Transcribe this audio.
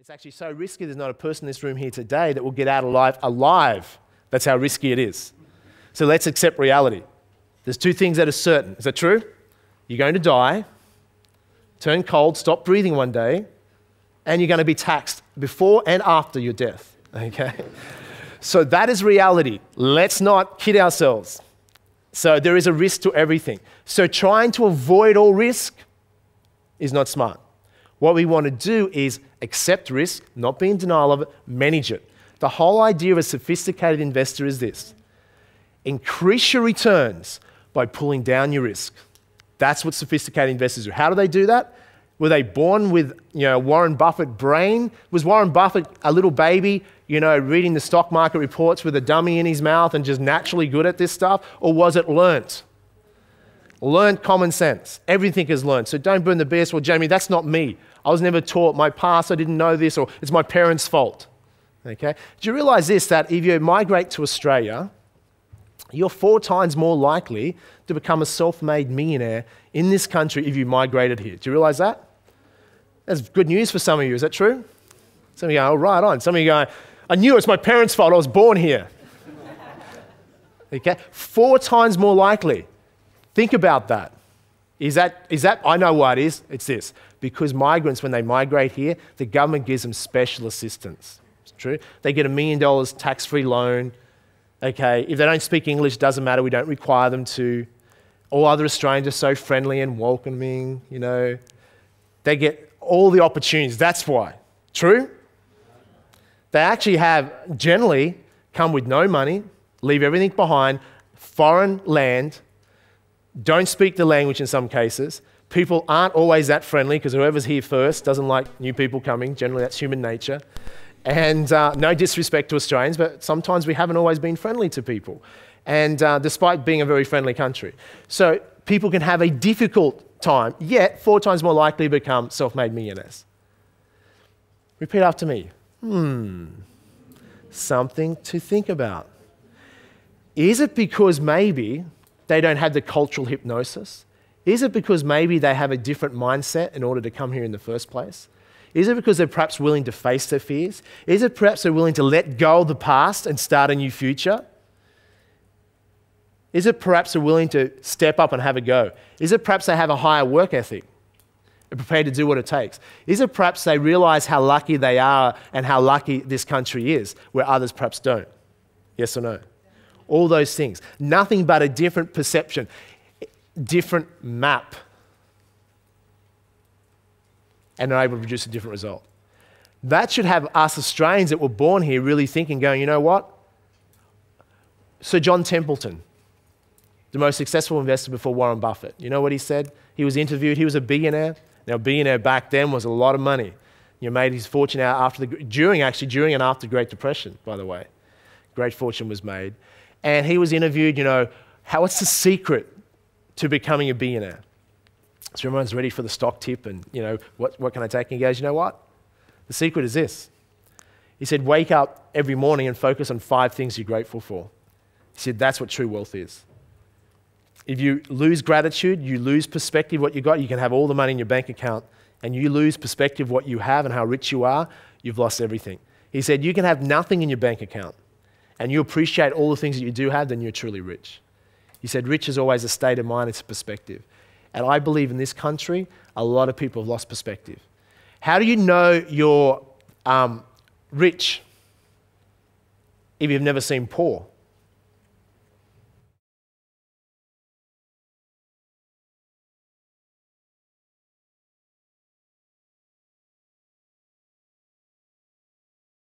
It's actually so risky, there's not a person in this room here today that will get out alive. That's how risky it is. So let's accept reality. There's two things that are certain. Is that true? You're going to die, turn cold, stop breathing one day, and you're going to be taxed before and after your death. Okay? So that is reality. Let's not kid ourselves. So there is a risk to everything. So trying to avoid all risk is not smart. What we want to do is accept risk, not be in denial of it, manage it. The whole idea of a sophisticated investor is this: increase your returns by pulling down your risk. That's what sophisticated investors do. How do they do that? Were they born with, Warren Buffett brain? Was Warren Buffett a little baby, reading the stock market reports with a dummy in his mouth and just naturally good at this stuff? Or was it learnt? Learned common sense. Everything is learned. So don't burn the BS. Well, Jamie, that's not me. I was never taught. My past, I didn't know this, or it's my parents' fault. Okay? Do you realize this, that if you migrate to Australia, you're 4 times more likely to become a self-made millionaire in this country if you migrated here. Do you realize that? That's good news for some of you. Is that true? Some of you go, oh, right on. Some of you go, I knew it's my parents' fault. I was born here. Okay? 4 times more likely. Think about that. Is that? I know why it is. It's this. Because migrants, when they migrate here, the government gives them special assistance. It's true. They get $1 million tax-free loan. Okay, if they don't speak English, it doesn't matter. We don't require them to. All other Australians are so friendly and welcoming, They get all the opportunities. That's why. True? They actually generally come with no money, leave everything behind, foreign land, don't speak the language in some cases. People aren't always that friendly because whoever's here first doesn't like new people coming. Generally, that's human nature. And no disrespect to Australians, but sometimes we haven't always been friendly to people. And despite being a very friendly country. So people can have a difficult time, yet 4 times more likely to become self-made millionaires. Repeat after me. Something to think about. Is it because maybe they don't have the cultural hypnosis? Is it because maybe they have a different mindset in order to come here in the first place? Is it because they're perhaps willing to face their fears? Is it perhaps they're willing to let go of the past and start a new future? Is it perhaps they're willing to step up and have a go? Is it perhaps they have a higher work ethic and prepared to do what it takes? Is it perhaps they realize how lucky they are and how lucky this country is, where others perhaps don't? Yes or no? All those things. Nothing but a different perception, different map, and are able to produce a different result. That should have us Australians that were born here really thinking, going, you know what? Sir John Templeton, the most successful investor before Warren Buffett, you know what he said? He was interviewed, he was a billionaire. Now, a billionaire back then was a lot of money. You made his fortune out during and after the Great Depression, by the way. Great fortune was made. And he was interviewed, what's the secret to becoming a billionaire? So everyone's ready for the stock tip and, what can I take? And he goes, you know what? The secret is this. He said, wake up every morning and focus on 5 things you're grateful for. He said, that's what true wealth is. If you lose gratitude, you lose perspective what you got, you can have all the money in your bank account, and you lose perspective what you have and how rich you are, you've lost everything. He said, you can have nothing in your bank account, and you appreciate all the things that you do have, then you're truly rich. He said, rich is always a state of mind, it's a perspective. And I believe in this country, a lot of people have lost perspective. How do you know you're rich if you've never seen poor?